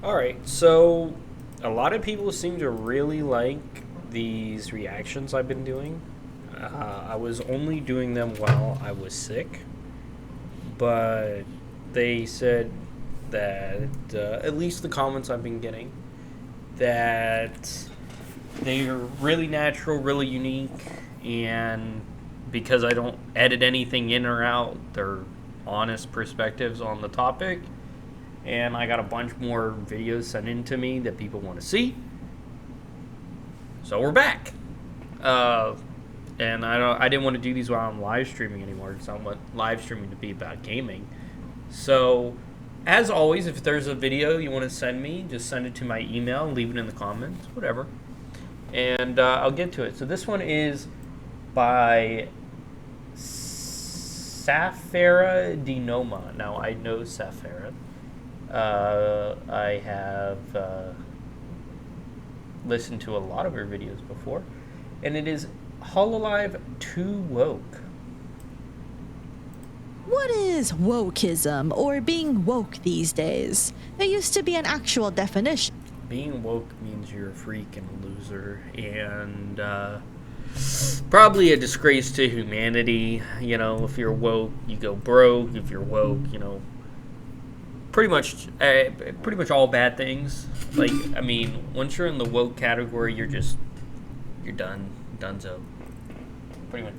Alright, so a lot of people seem to really like these reactions I've been doing. I was only doing them while I was sick, but they said that, at least the comments I've been getting, that they are really natural, really unique, and because I don't edit anything in or out, they're honest perspectives on the topic. And I got a bunch more videos sent in to me that people want to see. So we're back. And I didn't want to do these while I'm live streaming anymore because I want live streaming to be about gaming. So, as always, if there's a video you want to send me, just send it to my email, leave it in the comments, whatever. And I'll get to it. So this one is by Safara Dinoma. Now, I know Safara. I have listened to a lot of her videos before, and it is Hololive Too Woke. What is wokeism, or being woke these days? There used to be an actual definition. Being woke means you're a freak and a loser, and probably a disgrace to humanity. You know, if you're woke, you go broke. If you're woke, you know, pretty much all bad things. Like, I mean, once you're in the woke category, you're done, donezo. Pretty much.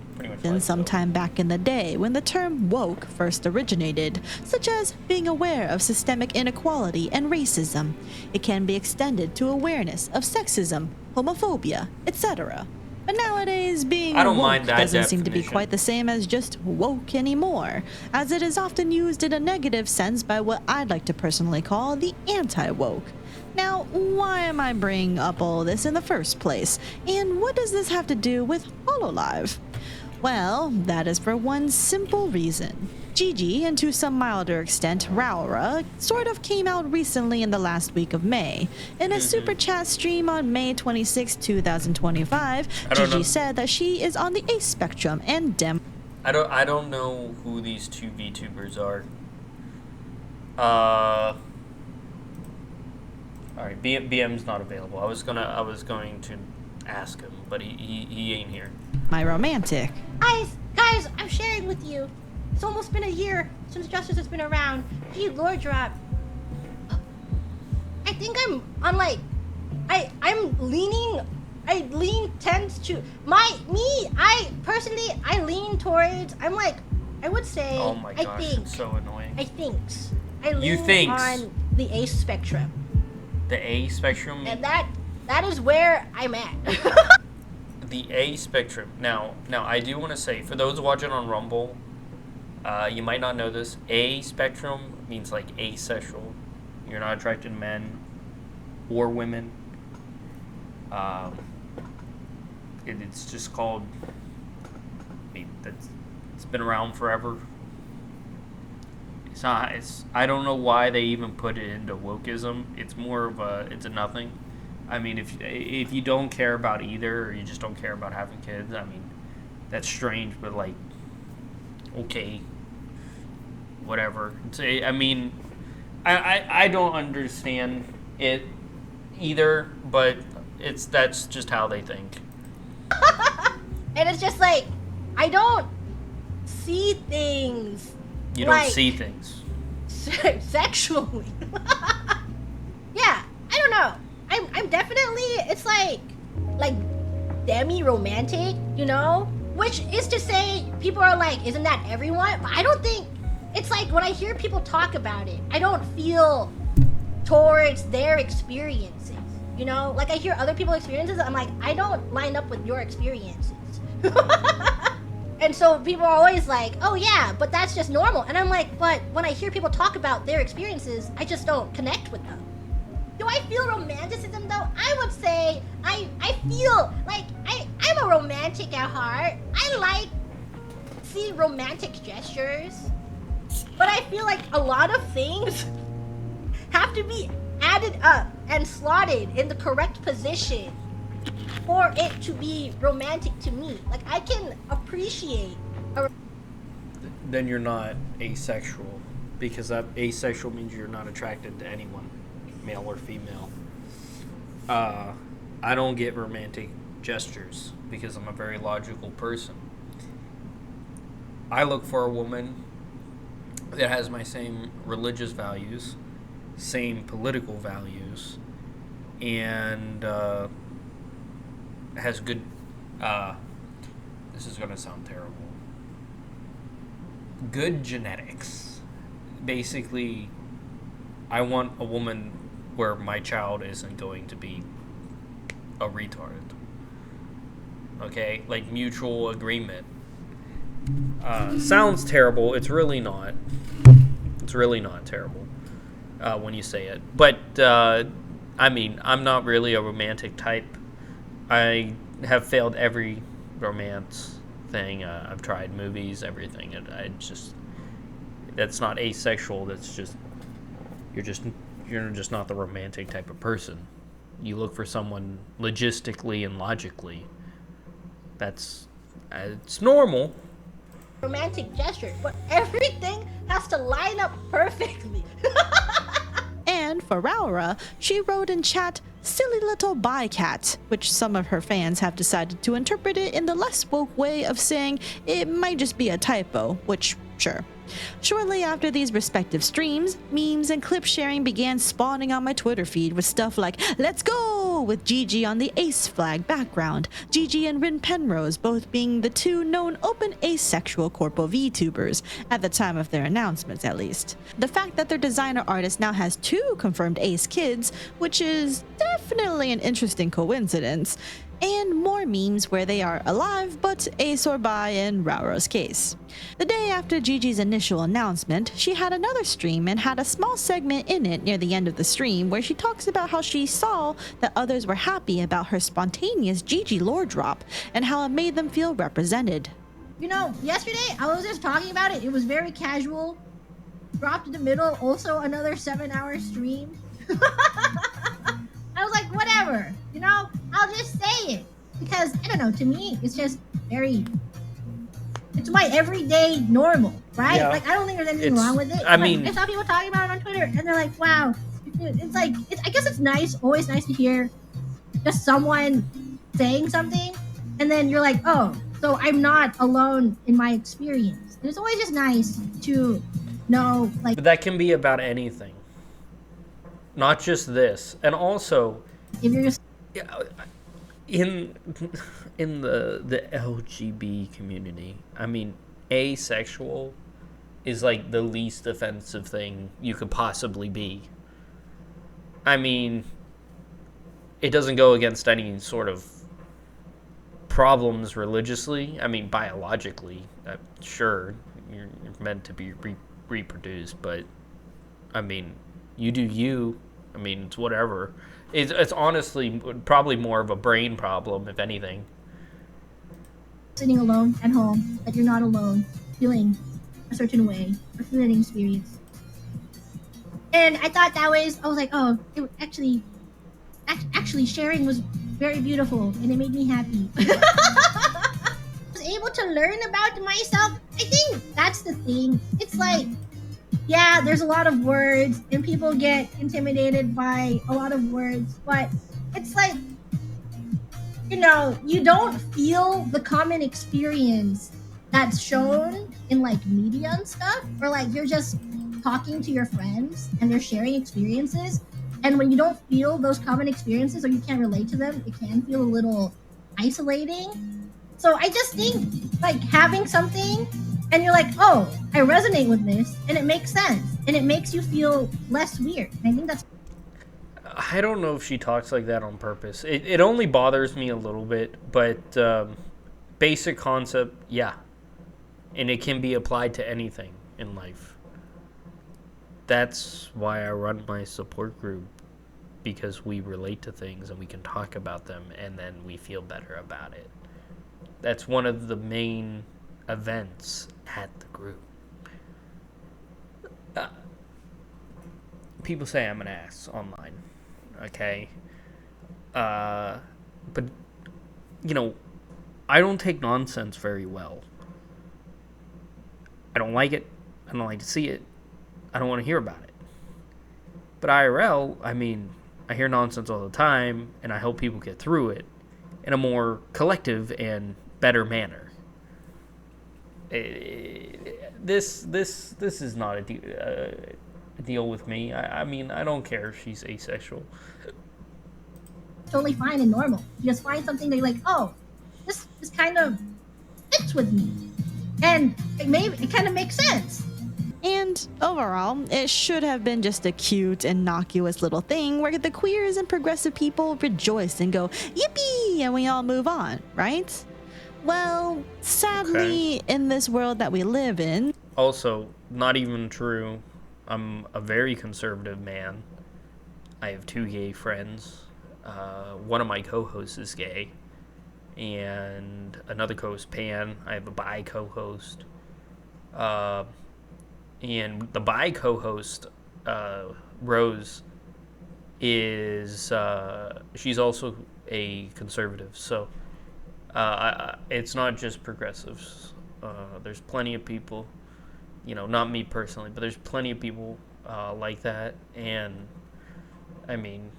And sometime back in the day when the term woke first originated, such as being aware of systemic inequality and racism. It can be extended to awareness of sexism, homophobia, etc. But nowadays, being woke doesn't seem to be quite the same as just woke anymore, as it is often used in a negative sense by what I'd like to personally call the anti-woke. Now, why am I bringing up all this in the first place? And what does this have to do with Hololive? Well, that is for one simple reason. Gigi, and to some milder extent, Raura, sort of came out recently in the last week of May. In a super chat stream on May 26, 2025, Gigi said that she is on the A spectrum and I don't know who these two VTubers are. Alright, BM's not available. I was going to ask him, but he ain't here. My romantic. Guys, I'm sharing with you. It's almost been a year since Justice has been around. Gee, Lord Drop. I think I'm on like, I lean tends to, I personally, I lean towards, I'm like, I would say, oh my gosh, it's so annoying. I lean on the A spectrum. The A spectrum? And that is where I'm at. The A spectrum. Now I do want to say, for those watching on Rumble, you might not know this. A spectrum means like asexual. You're not attracted to men or women. It's just called. I mean, it's been around forever. It's not. I don't know why they even put it into wokeism. It's more of it's a nothing. I mean, if you don't care about either, or you just don't care about having kids, I mean, that's strange. But like, okay, whatever. I mean, I don't understand it either, but that's just how they think. And it's just like, I don't see things. You don't see things sexually. Yeah, I don't know. I'm definitely, it's like demi-romantic, you know? Which is to say, people are like, isn't that everyone? But I don't think, it's like when I hear people talk about it, I don't feel towards their experiences, you know? Like I hear other people's experiences, I'm like, I don't line up with your experiences. And so people are always like, oh yeah, but that's just normal. And I'm like, but when I hear people talk about their experiences, I just don't connect with them. Do I feel romanticism though? I would say I feel like I'm a romantic at heart. I like see romantic gestures. But I feel like a lot of things have to be added up and slotted in the correct position for it to be romantic to me. Like I can appreciate then you're not asexual, because that asexual means you're not attracted to anyone. male or female. I don't get romantic gestures because I'm a very logical person. I look for a woman that has my same religious values, same political values, and has good. This is going to sound terrible. Good genetics. Basically, I want a woman where my child isn't going to be a retard. Okay? Like mutual agreement. Sounds terrible. It's really not. It's really not terrible when you say it. But, I mean, I'm not really a romantic type. I have failed every romance thing. I've tried movies, everything. And that's not asexual. That's just, you're just not the romantic type of person. You look for someone logistically and logically. It's normal. Romantic gesture, but everything has to line up perfectly. And for Raura, she wrote in chat, "Silly little bycat," which some of her fans have decided to interpret it in the less woke way of saying it might just be a typo, which, sure. Shortly after these respective streams, memes and clip sharing began spawning on my Twitter feed with stuff like "Let's go!" with Gigi on the ace flag background, Gigi and Rin Penrose both being the two known open asexual Corpo VTubers, at the time of their announcements at least. The fact that their designer artist now has 2 confirmed ace kids, which is definitely an interesting coincidence, and more memes where they are alive but ace or bi in Raura's case. The day after Gigi's initial announcement, she had another stream and had a small segment in it near the end of the stream where she talks about how she saw that others were happy about her spontaneous Gigi lore drop and how it made them feel represented. You know, yesterday I was just talking about it. It was very casual. Dropped in the middle. Also another 7-hour stream. I was like, whatever. You know, I'll just say it. Because, I don't know, to me, it's just it's my everyday normal, right? Yeah. Like, I don't think there's anything wrong with it. I mean, I saw people talking about it on Twitter, and they're like, wow. It's like, I guess it's nice, always nice to hear just someone saying something, and then you're like, oh, so I'm not alone in my experience. And it's always just nice to know, like... But that can be about anything. Not just this. And also... If you're just... In the LGB community, I mean, asexual is like the least offensive thing you could possibly be. I mean, it doesn't go against any sort of problems religiously. I mean, biologically, sure, you're meant to be reproduced, but I mean, you do you. I mean, it's whatever. It's honestly probably more of a brain problem, if anything. Sitting alone at home, that you're not alone, feeling a certain way, or feeling an experience. And I thought I was like, oh, it actually sharing was very beautiful, and it made me happy. I was able to learn about myself. I think that's the thing. It's like, yeah, there's a lot of words, and people get intimidated by a lot of words, but it's like, you know, you don't feel the common experience that's shown in like media and stuff, or like you're just talking to your friends and they're sharing experiences, and when you don't feel those common experiences or you can't relate to them, it can feel a little isolating. So I just think like having something and you're like, oh, I resonate with this, and it makes sense, and it makes you feel less weird. And I think that's... I don't know if she talks like that on purpose. It only bothers me a little bit, but basic concept, yeah. And it can be applied to anything in life. That's why I run my support group, because we relate to things and we can talk about them and then we feel better about it. That's one of the main events at the group. People say I'm an ass online, okay? But, you know, I don't take nonsense very well. I don't like it. I don't like to see it. I don't want to hear about it. But IRL, I mean, I hear nonsense all the time, and I help people get through it in a more collective and better manner. This is not a deal with me. I mean, I don't care if she's asexual. Totally fine and normal. You just find something that you're like, oh, this kind of fits with me, and it kind of makes sense. And overall, it should have been just a cute, innocuous little thing where the queers and progressive people rejoice and go, yippee, and we all move on, right? Well, sadly, in this world that we live in... Also, not even true. I'm a very conservative man. I have 2 gay friends. One of my co-hosts is gay. And another co-host, Pan. I have a bi co-host. And the bi co-host, Rose, is she's also a conservative. So it's not just progressives. There's plenty of people, not me personally, but there's plenty of people like that. And I mean,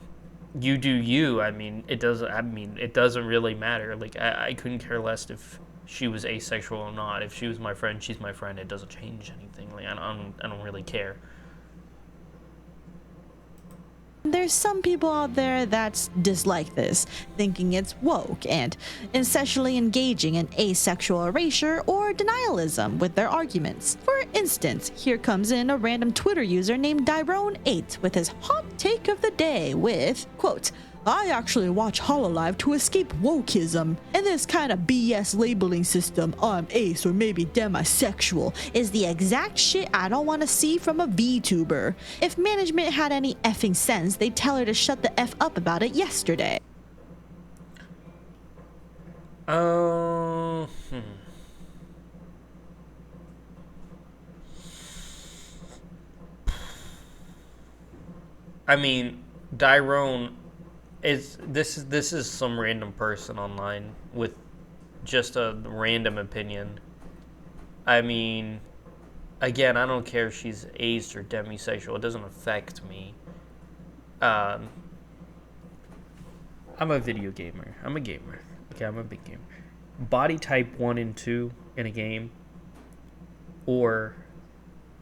you do you. I mean, it doesn't really matter. Like, I couldn't care less if she was asexual or not. If she was my friend, she's my friend. It doesn't change anything. Like, I don't really care. There's some people out there that dislike this, thinking it's woke and essentially engaging in asexual erasure or denialism with their arguments. For instance, here comes in a random Twitter user named Dyrone8 with his hot take of the day with, quote, I actually watch Hololive to escape wokeism. And this kind of BS labeling system, I'm ace or maybe demisexual, is the exact shit I don't want to see from a VTuber. If management had any effing sense, they'd tell her to shut the F up about it yesterday. I mean, Dyrone this is some random person online with just a random opinion. I mean, again, I don't care if she's ace or demisexual. It doesn't affect me. I'm a video gamer. I'm a gamer. Okay, I'm a big gamer. Body type 1 and 2 in a game, or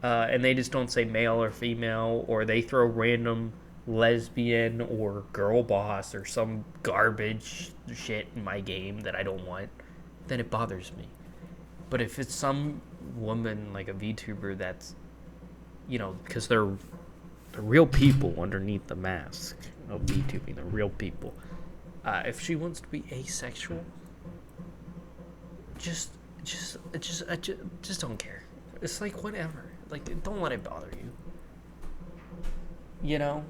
and they just don't say male or female, or they throw random lesbian or girl boss or some garbage shit in my game that I don't want, then it bothers me. But if it's some woman, like a VTuber, that's, because they're real people underneath the mask of VTubing, they're real people. If she wants to be asexual, just don't care. It's like, whatever. Like, don't let it bother you. You don't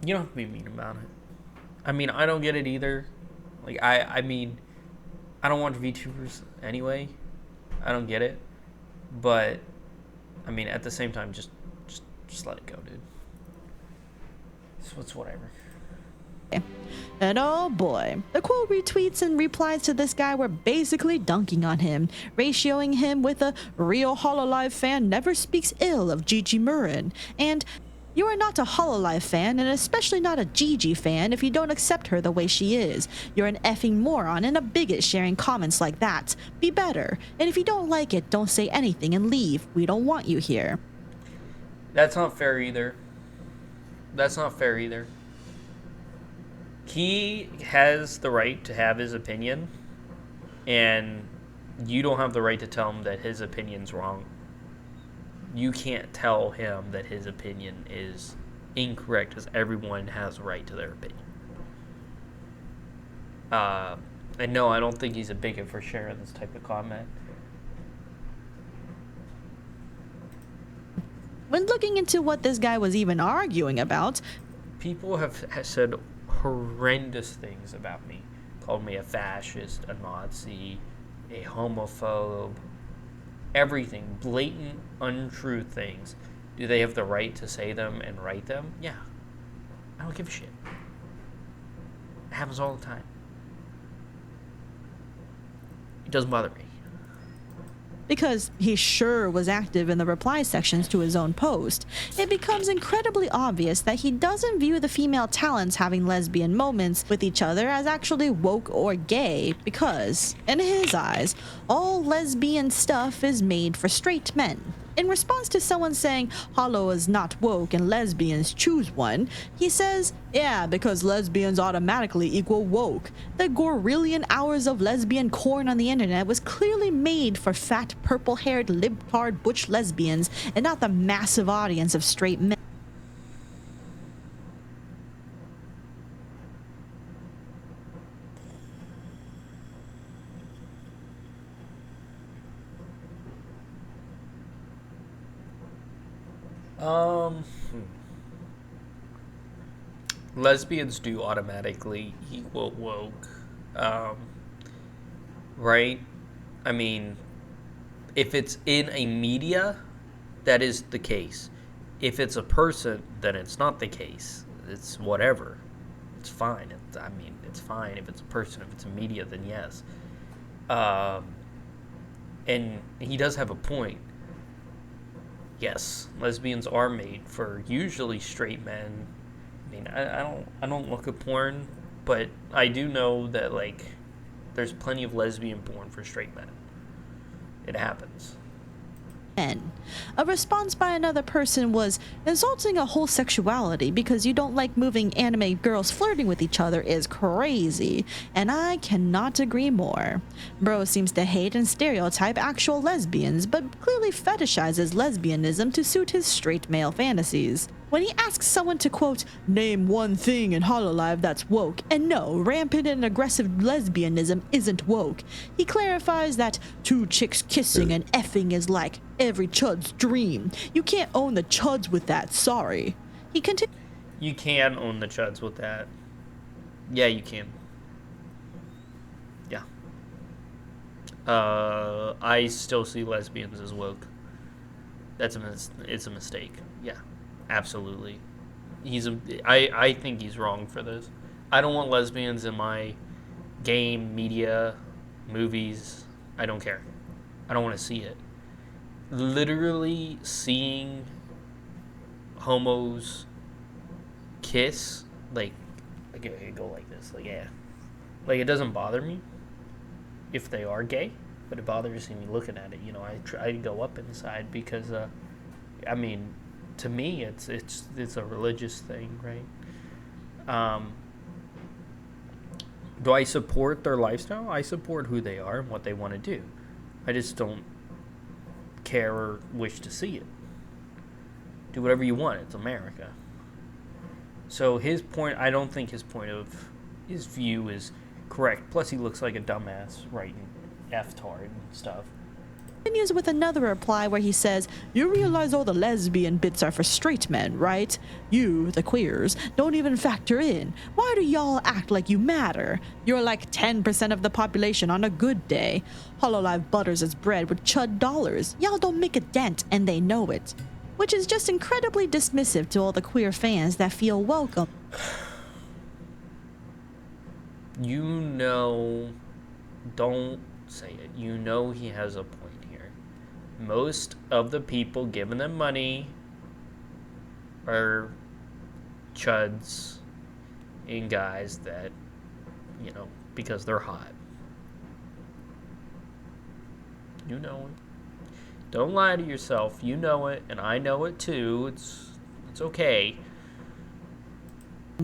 have to be mean about it. I mean, I don't get it either. Like, I mean, I don't watch VTubers anyway. I don't get it. But, I mean, at the same time, just let it go, dude. So it's whatever. And oh boy, the quote retweets and replies to this guy were basically dunking on him, ratioing him with a real Hololive fan never speaks ill of Gigi Murrin, and you are not a Hololive fan, and especially not a Gigi fan if you don't accept her the way she is. You're an effing moron and a bigot sharing comments like that. Be better, and if you don't like it, don't say anything and leave. We don't want you here. That's not fair either. He has the right to have his opinion, and you don't have the right to tell him that his opinion's wrong. You can't tell him that his opinion is incorrect, because everyone has a right to their opinion. And no, I don't think he's a bigot for sharing this type of comment. When looking into what this guy was even arguing about, people have said horrendous things about me. Called me a fascist, a Nazi, a homophobe, everything. Blatant, untrue things. Do they have the right to say them and write them? Yeah. I don't give a shit. It happens all the time. It doesn't bother me. because he sure was active in the reply sections to his own post, it becomes incredibly obvious that he doesn't view the female talents having lesbian moments with each other as actually woke or gay because, in his eyes, all lesbian stuff is made for straight men. In response to someone saying Hollow is not woke and lesbians choose one, he says, yeah, because lesbians automatically equal woke. The gorillion hours of lesbian corn on the internet was clearly made for fat, purple-haired, libtard butch lesbians and not the massive audience of straight men. Lesbians do automatically equal woke, right? I mean, if it's in a media, that is the case. If it's a person, then it's not the case. It's whatever. It's fine. It's fine if it's a person. If it's a media, then yes. And he does have a point. Yes, lesbians are made for usually straight men. I mean, I don't look at porn, but I do know that, like, there's plenty of lesbian porn for straight men. It happens. A response by another person was, insulting a whole sexuality because you don't like moving anime girls flirting with each other is crazy, and I cannot agree more. Bro seems to hate and stereotype actual lesbians, but clearly fetishizes lesbianism to suit his straight male fantasies. When he asks someone to, quote, name one thing in Hololive that's woke, and no, rampant and aggressive lesbianism isn't woke, he clarifies that two chicks kissing and effing is like every chud's dream. You can't own the chuds with that, sorry. He continues. You can own the chuds with that. Yeah, you can. Yeah. I still see lesbians as woke. It's a mistake. Yeah. Absolutely. I think he's wrong for this. I don't want lesbians in my game, media, movies. I don't care. I don't want to see it. Literally seeing homos kiss, like I go like this, like, yeah. Like, it doesn't bother me if they are gay, but it bothers me looking at it. You know, I try to go up inside because, I mean, to me, it's a religious thing, right? Do I support their lifestyle? I support who they are and what they want to do. I just don't care or wish to see it. Do whatever you want. It's America. So his point, I don't think his view is correct. Plus, he looks like a dumbass writing F-tard and stuff. Continues with another reply where he says, you realize all the lesbian bits are for straight men, right? You, the queers, don't even factor in. Why do y'all act like you matter? You're like 10% of the population on a good day. Hololive butters its bread with chud dollars. Y'all don't make a dent, and they know it. Which is just incredibly dismissive to all the queer fans that feel welcome. You know, don't say it. You know he has a point. Most of the people giving them money are chuds and guys that, you know, because they're hot. You know it. Don't lie to yourself. You know it, and I know it too. It's okay.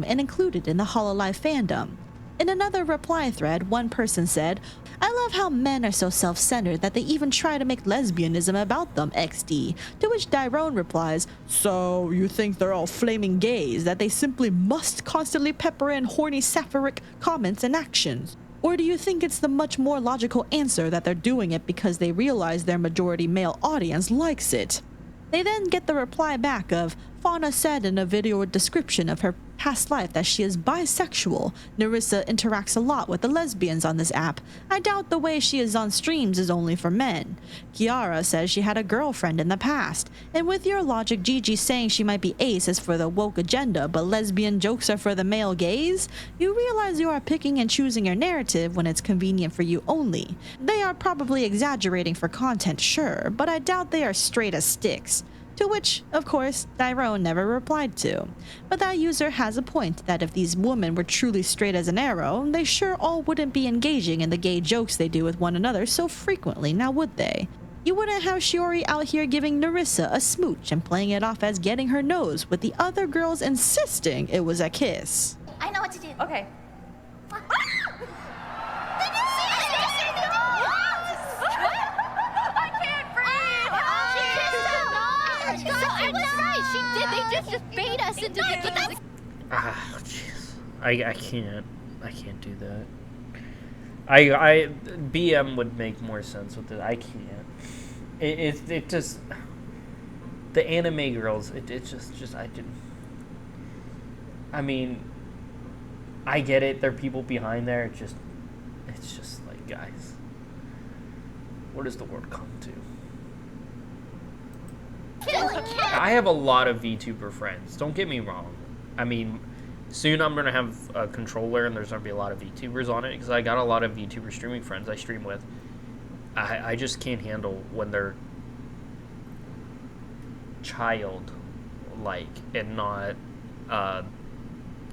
And included in the Hololive fandom. In another reply thread, one person said, I love how men are so self-centered that they even try to make lesbianism about them, XD. To which Dyrone replies, so you think they're all flaming gays, that they simply must constantly pepper in horny sapphiric comments and actions? Or do you think it's the much more logical answer that they're doing it because they realize their majority male audience likes it? They then get the reply back of, Fauna said in a video description of her past life that she is bisexual. Narissa interacts a lot with the lesbians on this app. I doubt the way she is on streams is only for men. Kiara says she had a girlfriend in the past. And with your logic, Gigi saying she might be ace is for the woke agenda, but lesbian jokes are for the male gaze, you realize you are picking and choosing your narrative when it's convenient for you only. They are probably exaggerating for content, sure, but I doubt they are straight as sticks. To which, of course, Tyrone never replied to. But that user has a point that if these women were truly straight as an arrow, they sure all wouldn't be engaging in the gay jokes they do with one another so frequently, now would they? You wouldn't have Shiori out here giving Narissa a smooch and playing it off as getting her nose, with the other girls insisting it was a kiss. I know what to do. Okay. I can't breathe. So I was right. She did. They just bait us into the. But that's. Ah, jeez. I can't do that. I BM would make more sense with it. I can't. It just, the anime girls. It just I didn't. I mean, I get it. There are people behind there. It's just like, guys, what does the world come to? I have a lot of VTuber friends. Don't get me wrong. I mean, soon I'm gonna have a controller, and there's gonna be a lot of VTubers on it because I got a lot of VTuber streaming friends I stream with. I just can't handle when they're child-like and not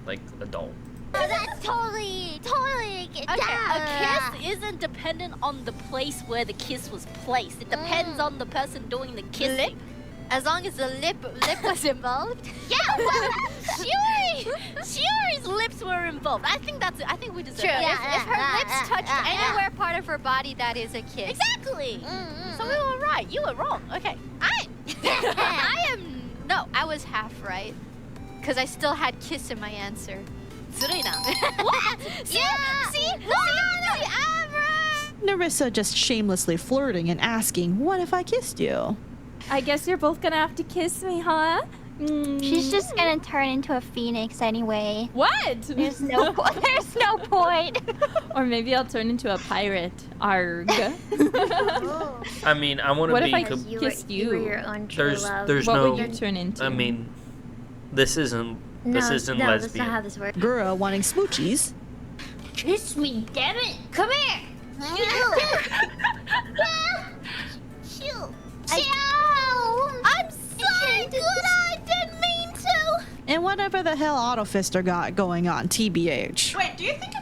like adult. That's totally. Okay, a kiss isn't dependent on the place where the kiss was placed. It depends on the person doing the kissing. As long as the lip was involved. Yeah, well, Shiori's lips were involved. I think we deserve True. it. Yeah, if her lips touched anywhere part of her body, that is a kiss. Exactly. So we were right. You were wrong. Okay. I was half right. Because I still had kiss in my answer. What? See? Narissa just shamelessly flirting and asking, what if I kissed you? I guess you're both gonna have to kiss me, huh? She's just gonna turn into a phoenix anyway. What? There's no point. Or maybe I'll turn into a pirate. Arg. I mean, I want to What be. if I You kissed you? were your own true love. There's What no. would you turn into? I mean, this isn't That's lesbian. not how this works. Gura wanting smoochies. Kiss me, damn it! Come here! I'm sorry, good. I didn't mean to. And whatever the hell Autofister got going on, TBH. Wait, do you think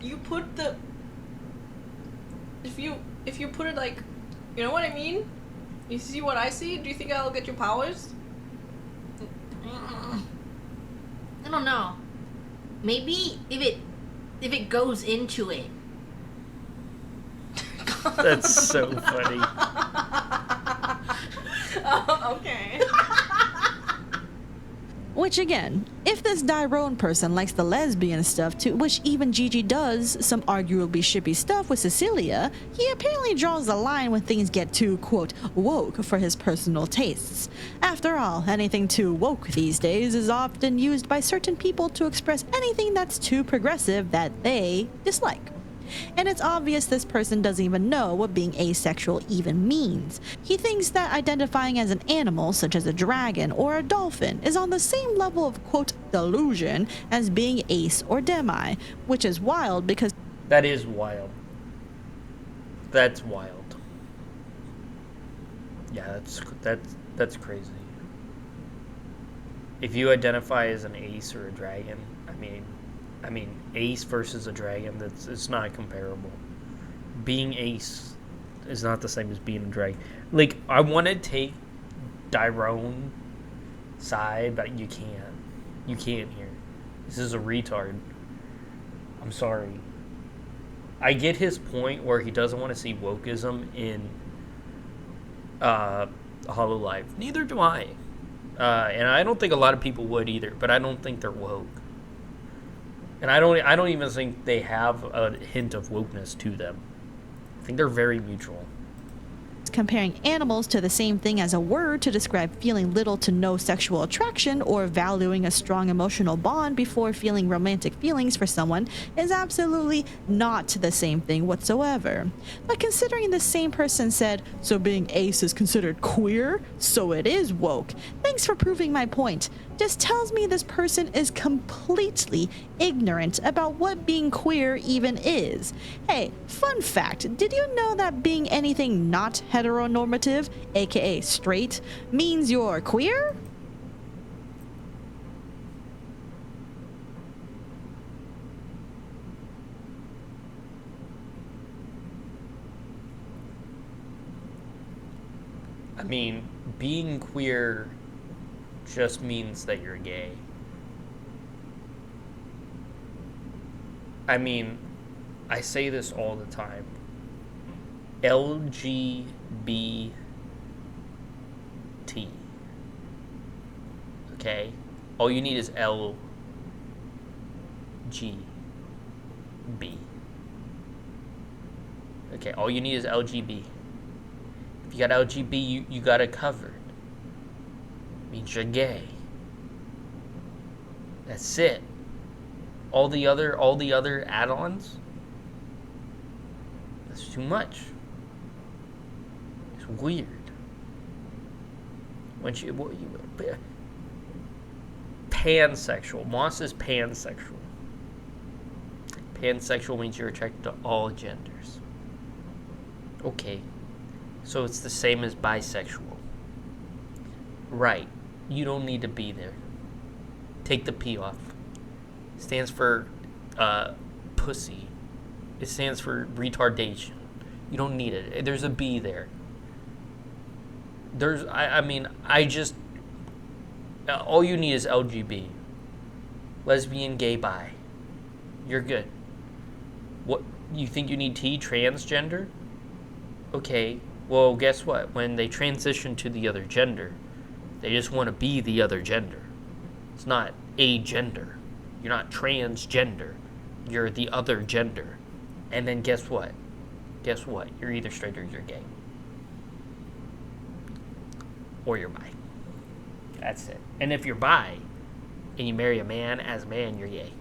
you put the if you put it like, you know what I mean? You see what I see? Do you think I'll get your powers? I don't know. Maybe if it goes into it. That's so funny. Okay. Which again, if this Dyrone person likes the lesbian stuff too, which even Gigi does some arguably shippy stuff with Cecilia, he apparently draws the line when things get too, quote, woke for his personal tastes. After all, anything too woke these days is often used by certain people to express anything that's too progressive that they dislike. And it's obvious this person doesn't even know what being asexual even means. He thinks that identifying as an animal, such as a dragon or a dolphin, is on the same level of, quote, delusion as being ace or demi, which is wild because That is wild. That's wild. Yeah, that's crazy. If you identify as an ace or a dragon, I mean, ace versus a dragon, it's not comparable. Being ace is not the same as being a dragon. Like, I want to take Dyrone side, but you can't. You can't here. This is a retard. I'm sorry. I get his point where he doesn't want to see wokeism in Hololive. Neither do I. And I don't think a lot of people would either, but I don't think they're woke. And I don't even think they have a hint of wokeness to them. I think they're very mutual. fact, comparing animals to the same thing as a word to describe feeling little to no sexual attraction or valuing a strong emotional bond before feeling romantic feelings for someone is absolutely not the same thing whatsoever. But considering the same person said, so being ace is considered queer, so it is woke. Thanks for proving my point. Just tells me this person is completely ignorant about what being queer even is. Hey, fun fact, did you know that being anything not heteronormative, aka straight, means you're queer? I mean, being queer just means that you're gay. I mean, I say this all the time. LGBT. Okay? All you need is LGB. Okay, all you need is LGB. If you got LGB, you got it covered. Means you're gay. That's it. All the other add-ons, that's too much. It's weird. Pansexual. Moss is pansexual. Pansexual means you're attracted to all genders. Okay. So it's the same as bisexual. Right. You don't need to be there. Take the P off. It stands for pussy. It stands for retardation. You don't need it. There's a B there. All you need is LGB. Lesbian, gay, bi. You're good. What, you think you need T, transgender? Okay, well, guess what? When they transition to the other gender, they just want to be the other gender. It's not a gender. You're not transgender. You're the other gender. And then guess what? Guess what? You're either straight or you're gay. Or you're bi. That's it. And if you're bi and you marry a man as a man, you're gay.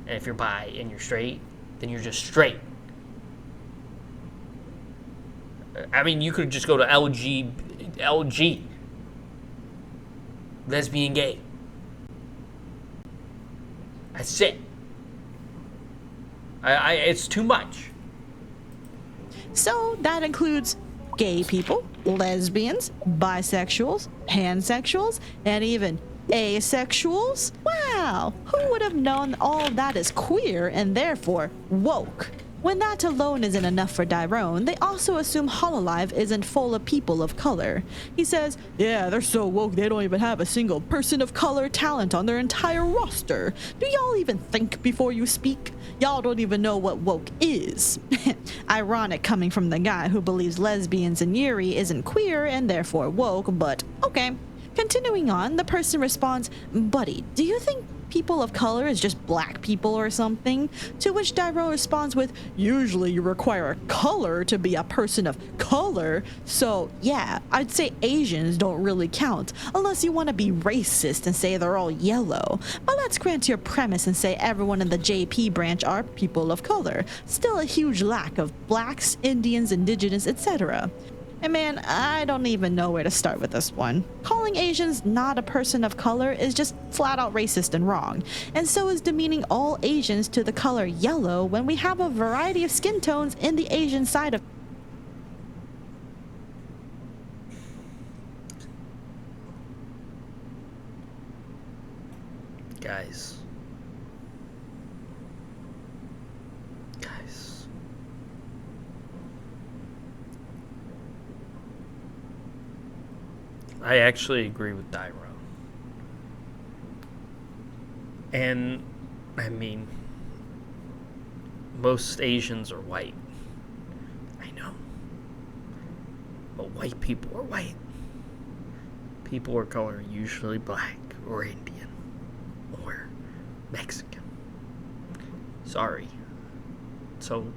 And if you're bi and you're straight, then you're just straight. I mean, you could just go to LG. Lesbian, gay. That's it. It's too much. So that includes gay people, lesbians, bisexuals, pansexuals, and even asexuals? Wow, who would have known all of that is queer and therefore woke? When that alone isn't enough for Dyrone, they also assume Hololive isn't full of people of color. He says, yeah, they're so woke they don't even have a single person of color talent on their entire roster. Do y'all even think before you speak? Y'all don't even know what woke is. Ironic coming from the guy who believes lesbians and Yuri isn't queer and therefore woke, but okay. Continuing on, the person responds, buddy, do you think people of color is just black people or something? To which Dyro responds with, usually you require a color to be a person of color, so yeah, I'd say Asians don't really count, unless you want to be racist and say they're all yellow. But let's grant your premise and say everyone in the JP branch are people of color. Still a huge lack of blacks, Indians, indigenous, etc. And man, I don't even know where to start with this one. Calling Asians not a person of color is just flat out racist and wrong. And so is demeaning all Asians to the color yellow when we have a variety of skin tones in the Asian side of... Guys. I actually agree with Dyro. And, I mean, most Asians are white. I know. But white people are white. People of color are usually black or Indian or Mexican. Sorry. So,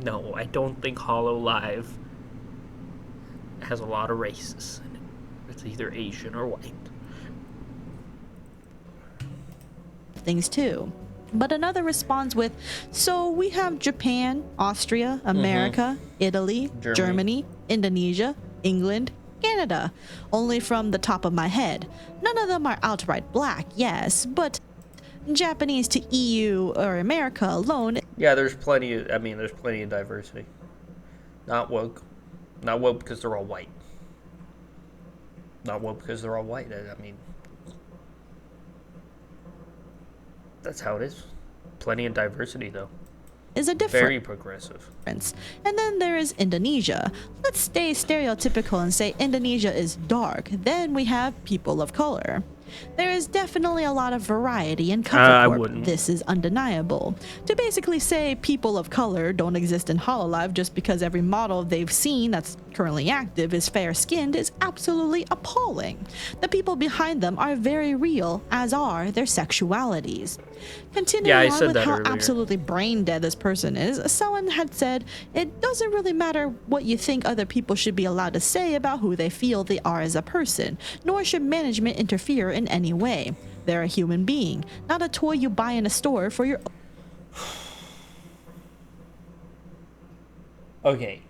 no, I don't think Hololive has a lot of races in it. It's either Asian or white. Things too. But another responds with, so we have Japan, Austria, America, Italy, Germany, Indonesia, England, Canada. Only from the top of my head. None of them are outright black, yes, but Japanese to EU or America alone. Yeah, there's plenty of diversity. Not woke. Not woke because they're all white. Not woke because they're all white. I mean, that's how it is. Plenty of diversity, though. Is a difference. Very progressive. And then there is Indonesia. Let's stay stereotypical and say Indonesia is dark. Then we have people of color. There is definitely a lot of variety in Cover Corp. This is undeniable. To basically say people of color don't exist in Hololive just because every model they've seen that's currently active is fair-skinned is absolutely appalling. The people behind them are very real, as are their sexualities. Continuing on with how absolutely brain dead this person is, someone had said, it doesn't really matter what you think other people should be allowed to say about who they feel they are as a person, nor should management interfere in any way. They're a human being, not a toy you buy in a store for your... Okay,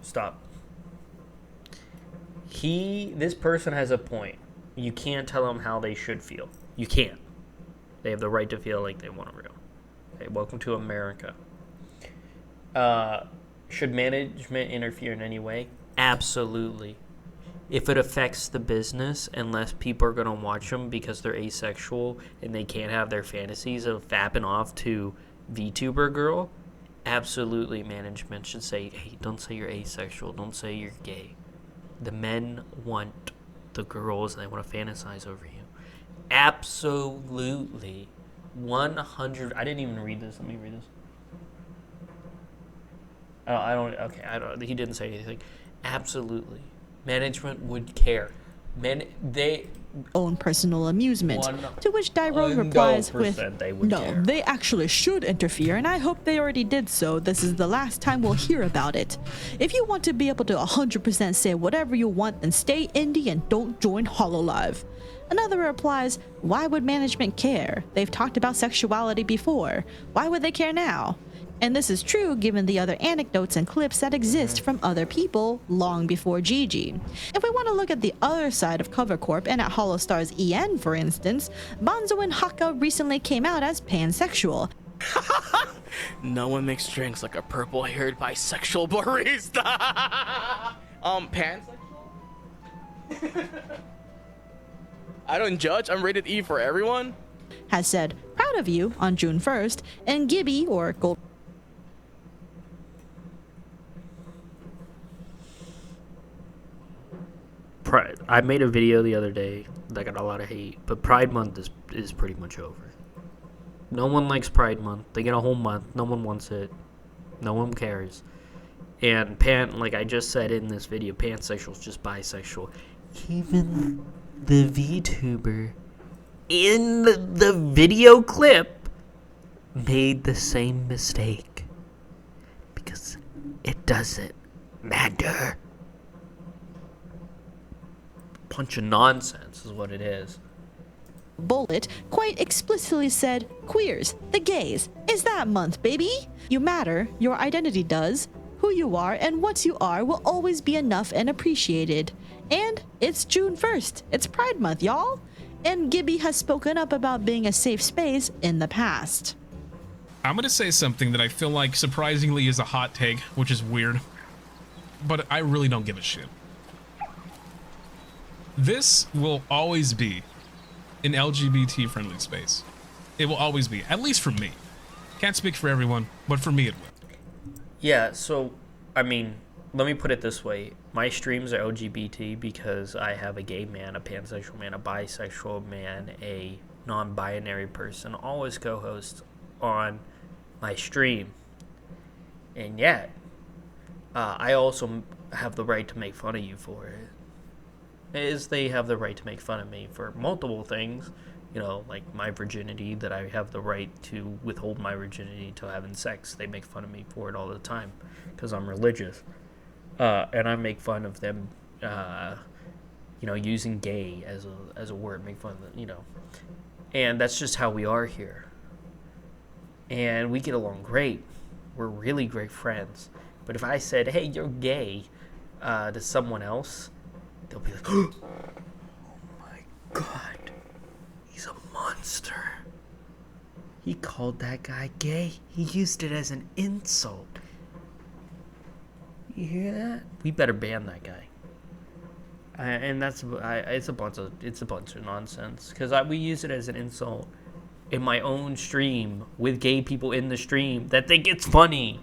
stop. This person has a point. You can't tell them how they should feel. You can't. They have the right to feel like they want to feel. Okay, welcome to America. Should management interfere in any way? Absolutely. If it affects the business and less people are going to watch them because they're asexual and they can't have their fantasies of fapping off to VTuber girl, absolutely management should say, hey, don't say you're asexual, don't say you're gay. The men want the girls and they want to fantasize over you. Absolutely. 100. I didn't even read this. Let me read this. He didn't say anything. Absolutely. Management would care. They own personal amusement. To which Dyrone replies with, no, care. They actually should interfere, and I hope they already did so. This is the last time we'll hear about it. If you want to be able to 100% say whatever you want, then stay indie and don't join Hololive. Another replies, why would management care? They've talked about sexuality before. Why would they care now? And this is true given the other anecdotes and clips that exist from other people long before Gigi. If we want to look at the other side of Cover Corp and at Holostar's EN, for instance, Bonzo and Haka recently came out as pansexual. No one makes drinks like a purple-haired bisexual barista. Pansexual? I don't judge. I'm rated E for everyone. Has said, proud of you on June 1st, and Gibby, or Gold... Pride. I made a video the other day that got a lot of hate, but Pride Month is pretty much over. No one likes Pride Month. They get a whole month. No one wants it. No one cares. And like I just said in this video, pansexual is just bisexual. Even the VTuber in the video clip made the same mistake. Because it doesn't matter. Bunch of nonsense is what it is. Bullet quite explicitly said, queers, the gays, is that month, baby? You matter, your identity does. Who you are and what you are will always be enough and appreciated. And it's June 1st. It's Pride Month, y'all. And Gibby has spoken up about being a safe space in the past. I'm gonna say something that I feel like surprisingly is a hot take, which is weird. But I really don't give a shit. This will always be an LGBT-friendly space. It will always be, at least for me. Can't speak for everyone, but for me it will. Yeah, so, I mean, let me put it this way. My streams are LGBT because I have a gay man, a pansexual man, a bisexual man, a non-binary person, always co-host on my stream. And yet, I also have the right to make fun of you for it. They have the right to make fun of me for multiple things, you know, like my virginity, that I have the right to withhold my virginity until having sex. They make fun of me for it all the time because I'm religious, and I make fun of them using gay as a word, make fun of it, and that's just how we are here. And we get along great. We're really great friends. But if I said, "Hey, you're gay," to someone else, they'll be like, "Oh my god, he's a monster. He called that guy gay. He used it as an insult. You hear that? We better ban that guy." And it's a bunch of nonsense, because we use it as an insult in my own stream with gay people in the stream that think it's funny.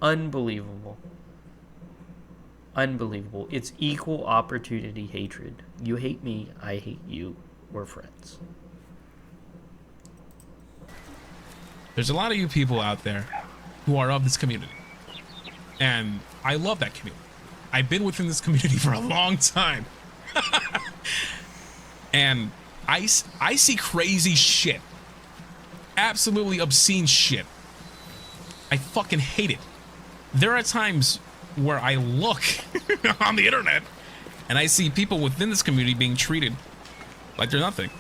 Unbelievable. It's equal opportunity hatred. You hate me, I hate you. We're friends. There's a lot of you people out there who are of this community. And I love that community. I've been within this community for a long time. And I see crazy shit. Absolutely obscene shit. I fucking hate it. There are times where I look on the internet and I see people within this community being treated like they're nothing.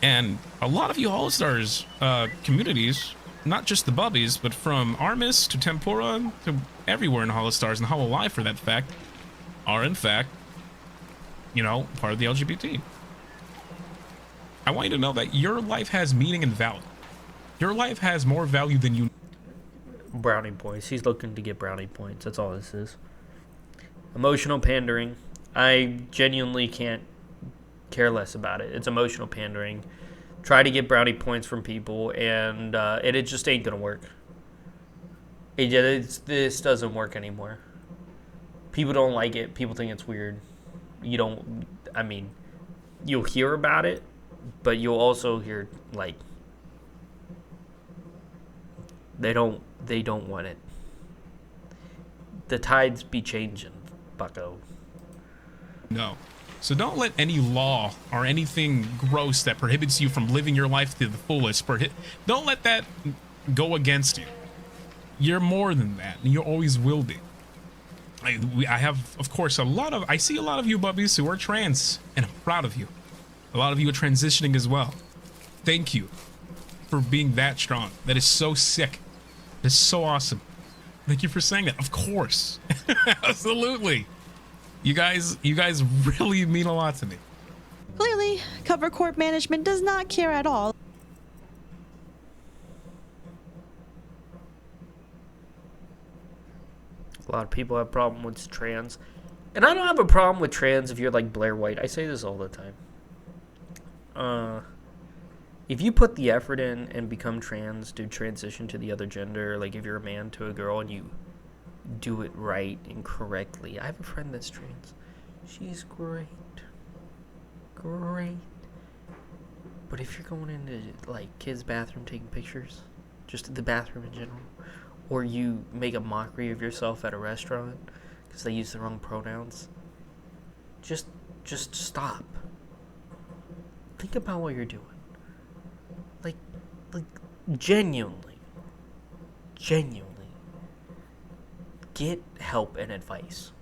And a lot of you All-Stars communities, not just the Bubbies, but from Armis to Tempura to everywhere in Holostars and Hololive for that fact, are in fact, part of the LGBT. I want you to know that your life has meaning and value. Your life has more value than you. Brownie points. He's looking to get brownie points. That's all this is. Emotional pandering. I genuinely can't care less about it. It's emotional pandering. Try to get brownie points from people, and it just ain't gonna work. This doesn't work anymore. People don't like it. People think it's weird. You'll hear about it, but you'll also hear, like, they don't want it. The tides be changing, bucko. No. So don't let any law or anything gross that prohibits you from living your life to the fullest, don't let that go against you. You're more than that, and you always will be. I have, of course, I see a lot of you Bubbies who are trans, and I'm proud of you. A lot of you are transitioning as well. Thank you for being that strong. That is so sick. It's so awesome. Thank you for saying that. Of course. Absolutely. You guys really mean a lot to me. Clearly, Cover Corp management does not care at all. A lot of people have a problem with trans. And I don't have a problem with trans if you're like Blair White. I say this all the time. If you put the effort in and become trans, to transition to the other gender, like if you're a man to a girl and you do it right and correctly. I have a friend that's trans. She's great. But if you're going into like kids' bathroom taking pictures, just the bathroom in general, or you make a mockery of yourself at a restaurant because they use the wrong pronouns, just stop. Think about what you're doing. Like genuinely get help and advice.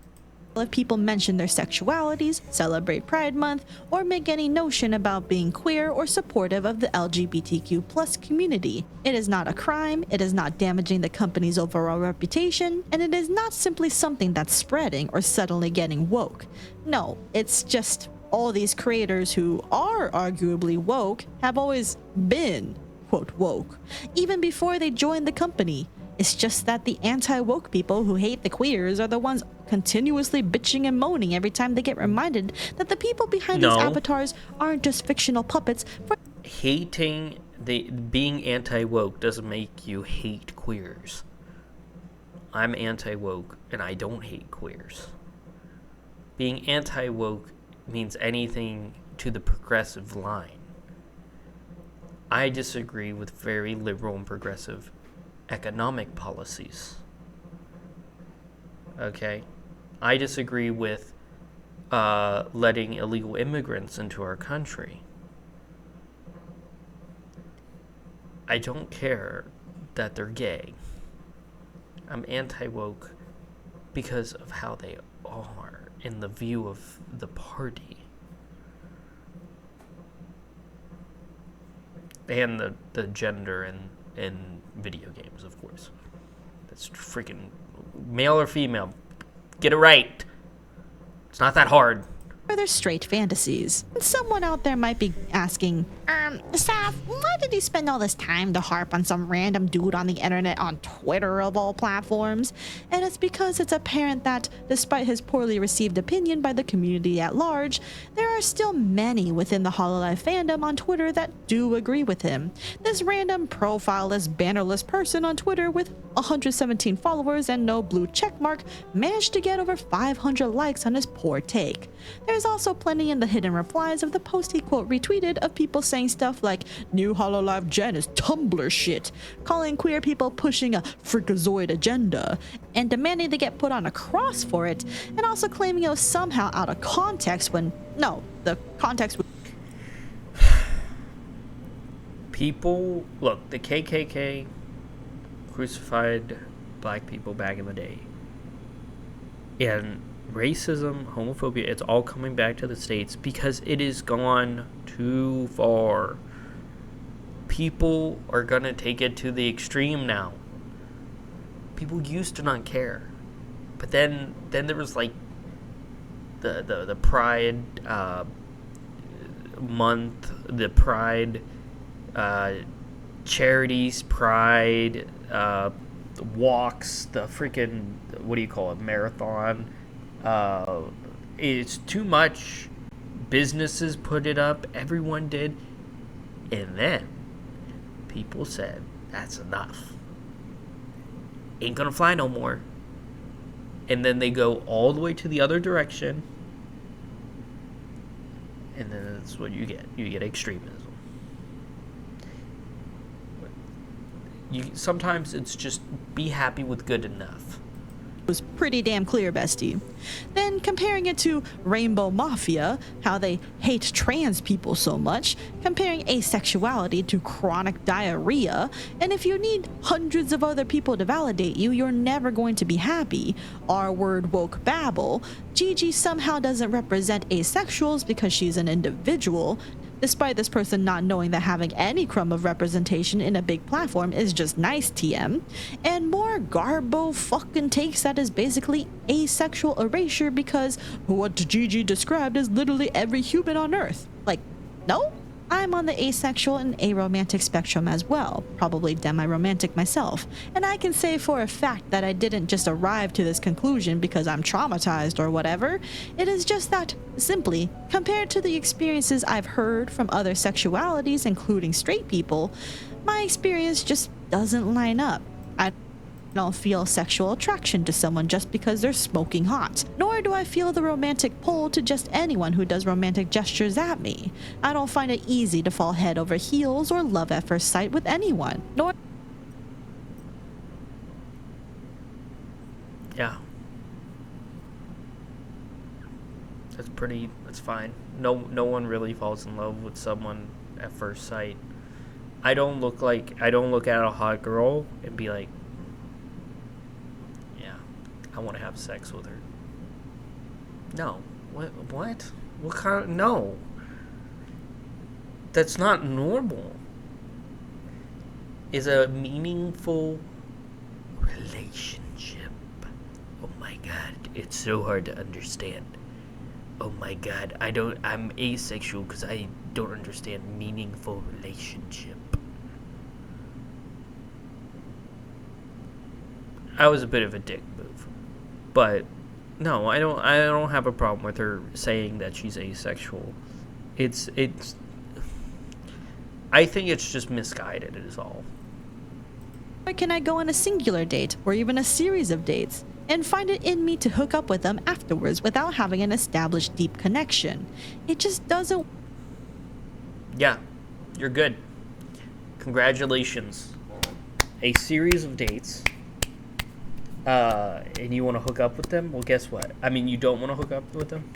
If people mention their sexualities, celebrate Pride Month, or make any notion about being queer or supportive of the LGBTQ plus community, it is not a crime, it is not damaging the company's overall reputation, and it is not simply something that's spreading or suddenly getting woke. No, it's just all these creators who are arguably woke have always been, quote, woke, even before they joined the company. It's just that the anti-woke people who hate the queers are the ones continuously bitching and moaning every time they get reminded that the people behind these avatars aren't just fictional puppets. Being anti-woke doesn't make you hate queers. I'm anti-woke and I don't hate queers. Being anti-woke means anything to the progressive line. I disagree with very liberal and progressive economic policies. Okay? I disagree with letting illegal immigrants into our country. I don't care that they're gay. I'm anti-woke because of how they are in the view of the party. And the gender in video games, of course. That's freaking male or female. Get it right. It's not that hard. Or their straight fantasies. And someone out there might be asking, Saf, why did he spend all this time to harp on some random dude on the internet on Twitter of all platforms? And it's because it's apparent that, despite his poorly received opinion by the community at large, there are still many within the Hololive fandom on Twitter that do agree with him. This random profileless, bannerless person on Twitter with 117 followers and no blue checkmark managed to get over 500 likes on his poor take. There's also plenty in the hidden replies of the post he quote retweeted of people saying stuff like, "New Hololive Gen is Tumblr shit," calling queer people pushing a freakazoid agenda, and demanding they get put on a cross for it, and also claiming it was somehow out of context when, no, the context was... People, look, the KKK crucified black people back in the day. And racism, homophobia, it's all coming back to the States because it is gone too far. People are gonna take it to the extreme now. People used to not care. But then there was like the Pride month, the Pride charities, Pride walks, the freaking, what do you call it, marathon. It's too much. Businesses put it up, everyone did, and then people said, that's enough, ain't gonna fly no more. And then they go all the way to the other direction, and then that's what you get extremism. Sometimes it's just be happy with good enough. Was pretty damn clear, bestie. Then comparing it to Rainbow Mafia, how they hate trans people so much, comparing asexuality to chronic diarrhea, and if you need hundreds of other people to validate you, you're never going to be happy. R-word woke babble. Gigi somehow doesn't represent asexuals because she's an individual, despite this person not knowing that having any crumb of representation in a big platform is just nice TM, and more garbo fucking takes that is basically asexual erasure because what Gigi described is literally every human on Earth. Like, no? I'm on the asexual and aromantic spectrum as well, probably demi-romantic myself, and I can say for a fact that I didn't just arrive to this conclusion because I'm traumatized or whatever. It is just that, simply, compared to the experiences I've heard from other sexualities, including straight people, my experience just doesn't line up. I don't feel sexual attraction to someone just because they're smoking hot, nor do I feel the romantic pull to just anyone who does romantic gestures at me. I don't find it easy to fall head over heels or love at first sight with anyone, nor... Yeah. That's fine. No one really falls in love with someone at first sight. I don't look at a hot girl and be like, I want to have sex with her. No. What? What kind of... No. That's not normal. Is a meaningful relationship. Oh my god. It's so hard to understand. Oh my god. I'm asexual because I don't understand meaningful relationship. I was a bit of a dick move. But no, I don't have a problem with her saying that she's asexual. It's I think it's just misguided is all. Or can I go on a singular date or even a series of dates and find it in me to hook up with them afterwards without having an established deep connection? It just doesn't... Yeah, you're good. Congratulations. A series of dates. And you want to hook up with them? Well, guess what? I mean, you don't want to hook up with them?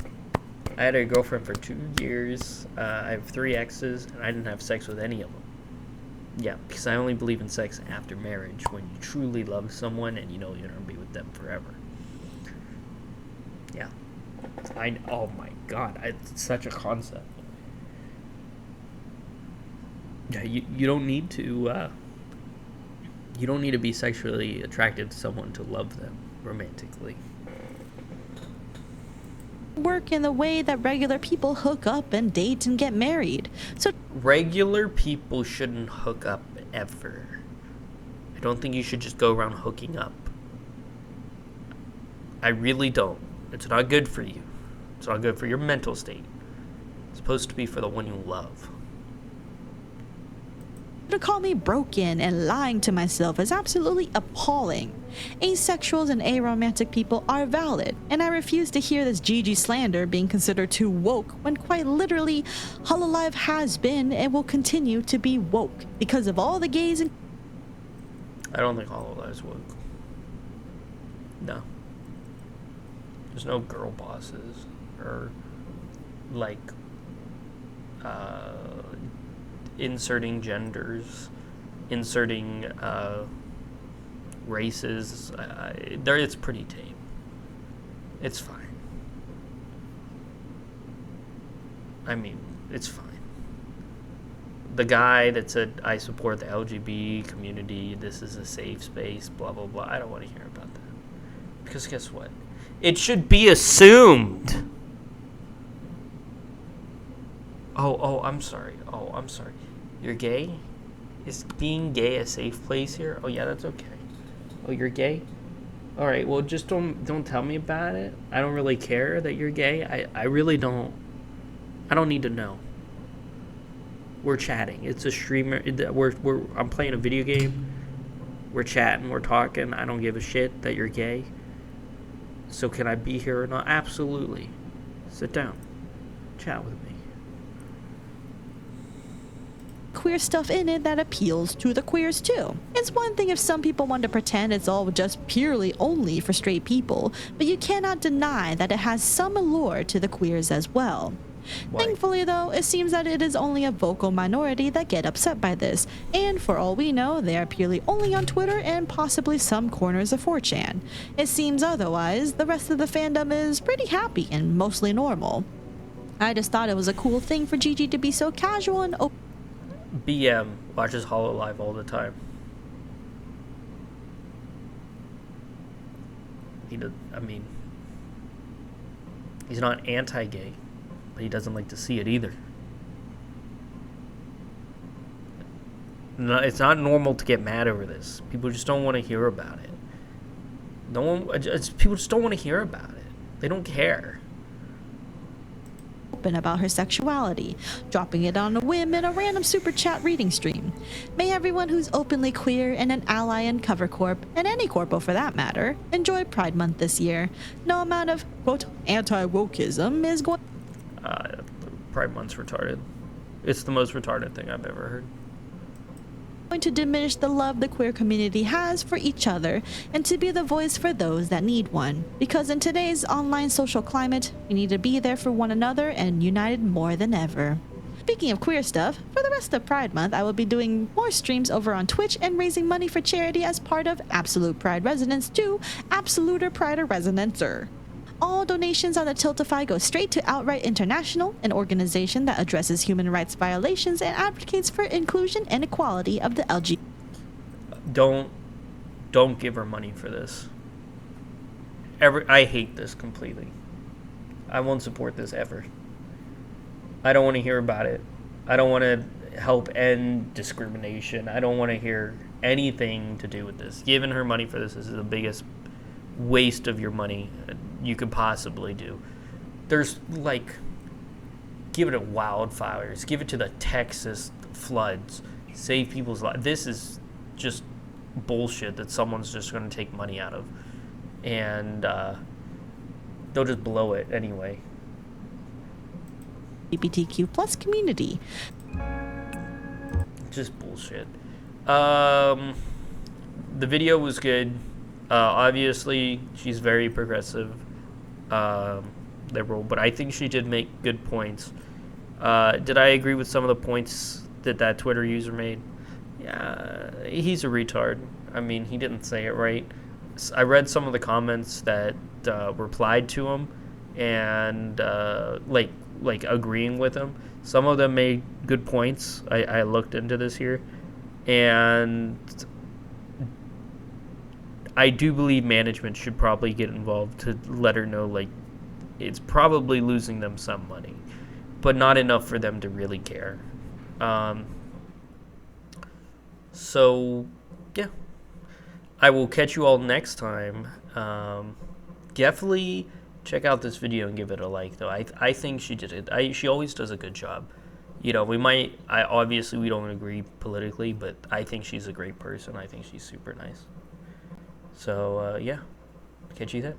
I had a girlfriend for 2 years. I have 3 exes, and I didn't have sex with any of them. Yeah, because I only believe in sex after marriage, when you truly love someone and you know you're going to be with them forever. Yeah. Oh my god, it's such a concept. Yeah, you don't need to you don't need to be sexually attracted to someone to love them romantically. Work in the way that regular people hook up and date and get married. So Regular people shouldn't hook up ever. I don't think you should just go around hooking up. I really don't. It's not good for you. It's not good for your mental state. It's supposed to be for the one you love. to call me broken and lying to myself is absolutely appalling. Asexuals and aromantic people are valid, and I refuse to hear this GG slander being considered too woke when quite literally Hololive has been and will continue to be woke because of all the gays and... I don't think Hololive's woke. No. There's no girl bosses or like inserting genders, inserting races. It's pretty tame. It's fine. I mean, it's fine. The guy that said, I support the LGBT community, this is a safe space, blah, blah, blah. I don't want to hear about that. Because guess what? It should be assumed. Oh, I'm sorry. You're gay? Is being gay a safe place here? Oh, yeah, that's okay. Oh, you're gay? All right, well, just don't tell me about it. I don't really care that you're gay. I really don't. I don't need to know. We're chatting. It's a streamer. I'm playing a video game. We're chatting. We're talking. I don't give a shit that you're gay. So can I be here or not? Absolutely. Sit down. Chat with me. queer stuff in it that appeals to the queers too. It's one thing if some people want to pretend it's all just purely only for straight people, but you cannot deny that it has some allure to the queers as well. Why? Thankfully though, it seems that it is only a vocal minority that get upset by this, and for all we know, they are purely only on Twitter and possibly some corners of 4chan. It seems otherwise, the rest of the fandom is pretty happy and mostly normal. I just thought it was a cool thing for Gigi to be so casual and open. BM watches Hololive all the time. He's not anti-gay, but he doesn't like to see it either. No, it's not normal to get mad over this. People just don't want to hear about it. People just don't want to hear about it. They don't care. About her sexuality, dropping it on a whim in a random super chat reading stream. May everyone who's openly queer and an ally in Cover Corp, and any corpo for that matter, enjoy Pride Month this year. No amount of, quote, anti-wokeism is going... Pride Month's retarded. It's the most retarded thing I've ever heard. To diminish the love the queer community has for each other and to be the voice for those that need one. Because in today's online social climate, we need to be there for one another and united more than ever. Speaking of queer stuff, for the rest of Pride Month, I will be doing more streams over on Twitch and raising money for charity as part of Absolute Pride Resonance to Absoluter Pride Resonancer. All donations on the Tiltify go straight to Outright International, an organization that addresses human rights violations and advocates for inclusion and equality of the LGBT. Don't give her money for this. I hate this completely. I won't support this ever. I don't want to hear about it. I don't want to help end discrimination. I don't want to hear anything to do with this. Giving her money for this is the biggest waste of your money you could possibly do. There's like, give it to wildfires, give it to the Texas floods, save people's lives. This is just bullshit that someone's just going to take money out of, and they'll just blow it anyway. LGBTQ plus community. Just bullshit. The video was good. Obviously, she's very progressive, liberal, but I think she did make good points. Did I agree with some of the points that Twitter user made? Yeah, he's a retard. I mean, he didn't say it right. I read some of the comments that replied to him. and like agreeing with them. Some of them made good points. I looked into this here, and I do believe management should probably get involved to let her know, like, it's probably losing them some money, but not enough for them to really care. So, yeah. I will catch you all next time. Definitely check out this video and give it a like, though. I think she did it. She always does a good job. You know, obviously we don't agree politically, but I think she's a great person. I think she's super nice. So, yeah. Catch you then.